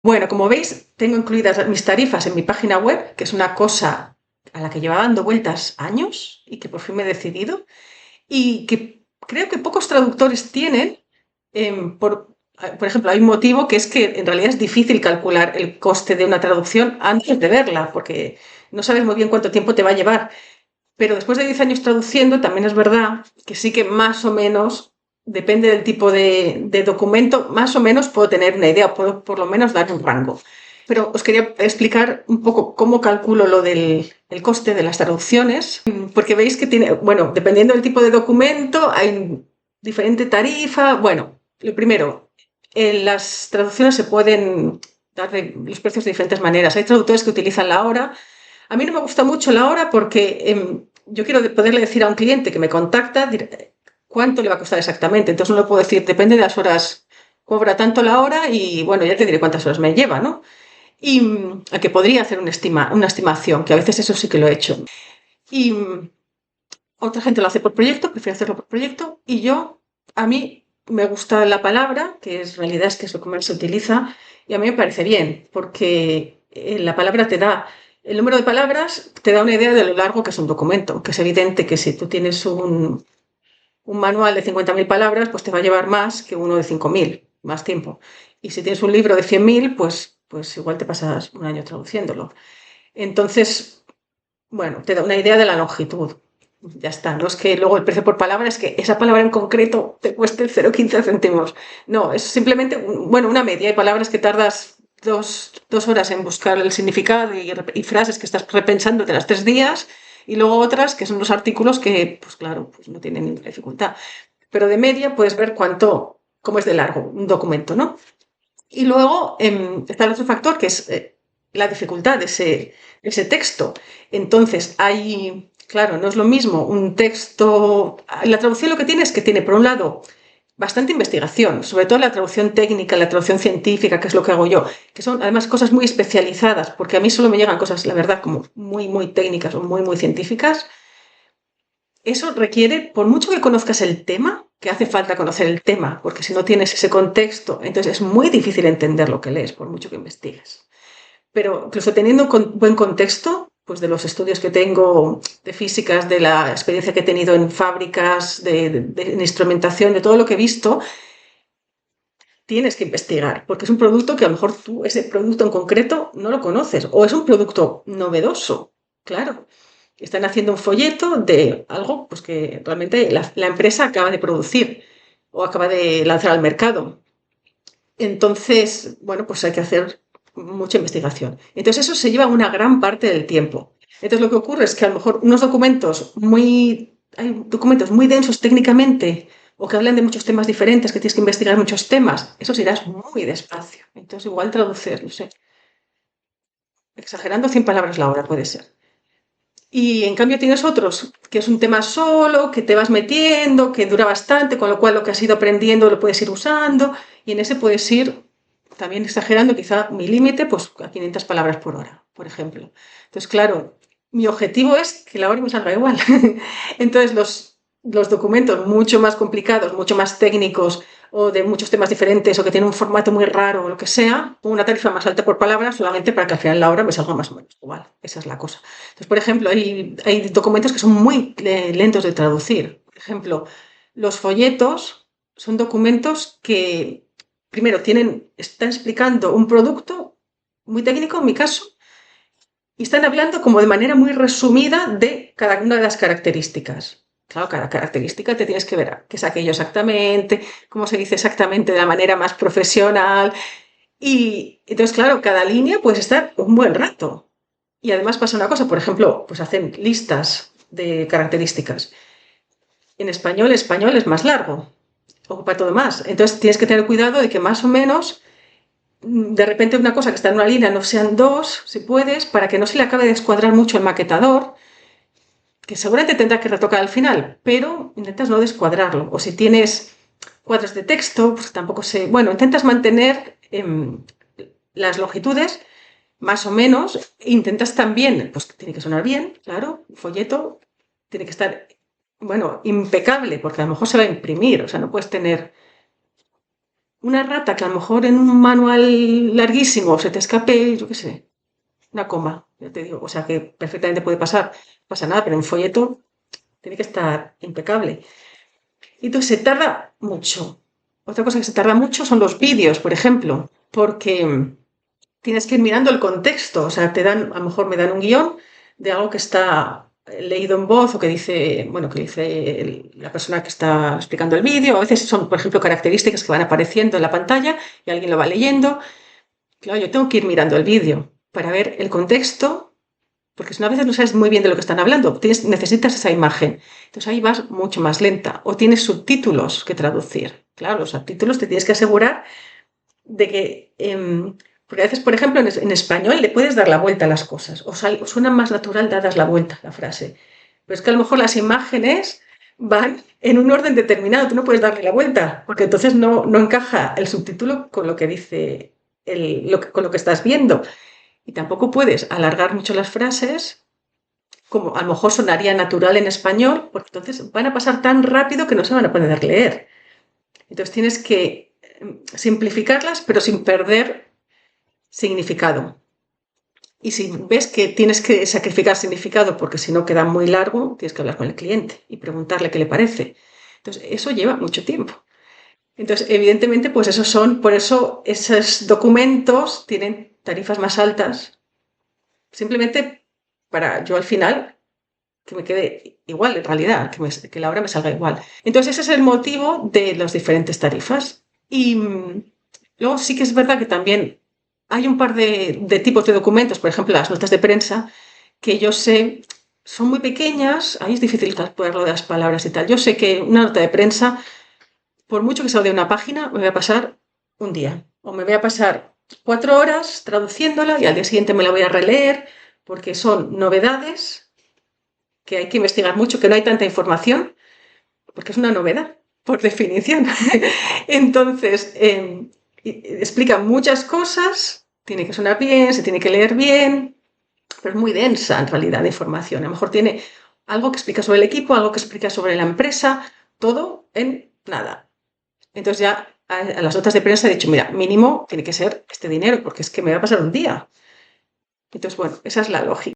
Bueno, como veis, tengo incluidas mis tarifas en mi página web, que es una cosa a la que llevaba dando vueltas años y que por fin me he decidido y que creo que pocos traductores tienen. Por ejemplo, hay un motivo que es que en realidad es difícil calcular el coste de una traducción antes de verla, porque no sabes muy bien cuánto tiempo te va a llevar. Pero después de 10 años traduciendo, también es verdad que sí que más o menos, depende del tipo de documento, más o menos puedo tener una idea, puedo por lo menos dar un rango. Pero os quería explicar un poco cómo calculo lo del el coste de las traducciones, porque veis que tiene, bueno, dependiendo del tipo de documento, hay diferente tarifa. Bueno, lo primero, las traducciones se pueden dar los precios de diferentes maneras. Hay traductores que utilizan la hora. A mí no me gusta mucho la hora porque yo quiero poderle decir a un cliente que me contacta cuánto le va a costar exactamente. Entonces no le puedo decir, depende de las horas, cobra tanto la hora y bueno, ya te diré cuántas horas me lleva, ¿no? Y a que podría hacer una estimación, que a veces eso sí que lo he hecho. Y otra gente lo hace por proyecto, prefiere hacerlo por proyecto, y a mí me gusta la palabra, que es realidad es que es lo que más se utiliza, y a mí me parece bien, porque la palabra te da, el número de palabras te da una idea de lo largo que es un documento, que es evidente que si tú tienes un manual de 50.000 palabras, pues te va a llevar más que uno de 5.000, más tiempo. Y si tienes un libro de 100.000, pues igual te pasas un año traduciéndolo. Entonces, bueno, te da una idea de la longitud. Ya está, no es que luego el precio por palabra es que esa palabra en concreto te cueste 0,15 céntimos. No, es simplemente, bueno, una media. Hay palabras que tardas dos horas en buscar el significado y frases que estás repensando de las 3 días, y luego otras que son los artículos que, pues claro, pues no tienen ninguna dificultad. Pero de media puedes ver cómo es de largo un documento, ¿no? Y luego está el otro factor que es la dificultad de ese texto. Entonces, claro, no es lo mismo un texto. La traducción lo que tiene es que tiene, por un lado, bastante investigación, sobre todo la traducción técnica, la traducción científica, que es lo que hago yo, que son además cosas muy especializadas, porque a mí solo me llegan cosas, la verdad, como muy, muy técnicas o muy, muy científicas. Eso requiere, por mucho que conozcas el tema, que hace falta conocer el tema, porque si no tienes ese contexto, entonces es muy difícil entender lo que lees, por mucho que investigues. Pero incluso teniendo un buen contexto, pues de los estudios que tengo de físicas, de la experiencia que he tenido en fábricas, de instrumentación, de todo lo que he visto, tienes que investigar, porque es un producto que a lo mejor tú, ese producto en concreto, no lo conoces, o es un producto novedoso, claro. Están haciendo un folleto de algo pues, que realmente la empresa acaba de producir o acaba de lanzar al mercado. Entonces, bueno, pues hay que hacer mucha investigación. Entonces eso se lleva una gran parte del tiempo. Entonces lo que ocurre es que a lo mejor hay documentos muy densos técnicamente o que hablan de muchos temas diferentes, que tienes que investigar muchos temas, esos irás muy despacio. Entonces igual traducir, no sé, exagerando 100 palabras la hora puede ser. Y en cambio tienes otros, que es un tema solo, que te vas metiendo, que dura bastante, con lo cual lo que has ido aprendiendo lo puedes ir usando, y en ese puedes ir también exagerando, quizá mi límite, pues a 500 palabras por hora, por ejemplo. Entonces, claro, mi objetivo es que la hora me salga igual. Entonces, los documentos mucho más complicados, mucho más técnicos, o de muchos temas diferentes, o que tienen un formato muy raro, o lo que sea, con una tarifa más alta por palabra, solamente para que al final la hora me salga más o menos igual. Esa es la cosa. Entonces, por ejemplo, hay documentos que son muy lentos de traducir. Por ejemplo, los folletos son documentos que, primero, están explicando un producto muy técnico, en mi caso, y están hablando como de manera muy resumida de cada una de las características. Claro, cada característica te tienes que ver qué es aquello exactamente, cómo se dice exactamente de la manera más profesional. Y entonces, claro, cada línea puede estar un buen rato. Y además pasa una cosa, por ejemplo, pues hacen listas de características. En español es más largo, ocupa todo más. Entonces tienes que tener cuidado de que más o menos, de repente una cosa que está en una línea no sean dos, si puedes, para que no se le acabe de descuadrar mucho el maquetador, que seguramente tendrá que retocar al final, pero intentas no descuadrarlo. O si tienes cuadros de texto, pues tampoco se... Bueno, intentas mantener las longitudes más o menos, e intentas también, pues tiene que sonar bien, claro, un folleto tiene que estar, bueno, impecable, porque a lo mejor se va a imprimir, o sea, no puedes tener una rata que a lo mejor en un manual larguísimo se te escape, yo qué sé, una coma, ya te digo, o sea que perfectamente puede pasar, no pasa nada, pero en folleto tiene que estar impecable. Y entonces se tarda mucho. Otra cosa que se tarda mucho son los vídeos, por ejemplo, porque tienes que ir mirando el contexto, o sea, a lo mejor me dan un guión de algo que está leído en voz o que dice, bueno, que dice la persona que está explicando el vídeo, a veces son, por ejemplo, características que van apareciendo en la pantalla y alguien lo va leyendo. Claro, yo tengo que ir mirando el vídeo para ver el contexto, porque si no, a veces no sabes muy bien de lo que están hablando, necesitas esa imagen. Entonces ahí vas mucho más lenta. O tienes subtítulos que traducir. Claro, los subtítulos te tienes que asegurar de que, porque a veces, por ejemplo, en español le puedes dar la vuelta a las cosas, o suena más natural dadas la vuelta a la frase. Pero es que a lo mejor las imágenes van en un orden determinado, tú no puedes darle la vuelta, porque entonces no encaja el subtítulo con lo que dice, con lo que estás viendo. Y tampoco puedes alargar mucho las frases como a lo mejor sonaría natural en español, porque entonces van a pasar tan rápido que no se van a poder leer. Entonces tienes que simplificarlas, pero sin perder significado. Y si ves que tienes que sacrificar significado porque si no queda muy largo, tienes que hablar con el cliente y preguntarle qué le parece. Entonces, eso lleva mucho tiempo. Entonces, evidentemente, pues por eso esos documentos tienen tarifas más altas, simplemente para yo al final que me quede igual en realidad, que la hora me salga igual. Entonces ese es el motivo de las diferentes tarifas. Y luego sí que es verdad que también hay un par de tipos de documentos, por ejemplo las notas de prensa, que yo sé son muy pequeñas, ahí es difícil calcularlo de las palabras y tal. Yo sé que una nota de prensa, por mucho que sea de una página, me voy a pasar un día o me voy a pasar 4 horas traduciéndola y al día siguiente me la voy a releer porque son novedades que hay que investigar mucho, que no hay tanta información, porque es una novedad, por definición. Entonces, explica muchas cosas, tiene que sonar bien, se tiene que leer bien, pero es muy densa en realidad de información. A lo mejor tiene algo que explica sobre el equipo, algo que explica sobre la empresa, todo en nada. Entonces ya a las notas de prensa he dicho, mira, mínimo tiene que ser este dinero, porque es que me va a pasar un día. Entonces, bueno, esa es la lógica.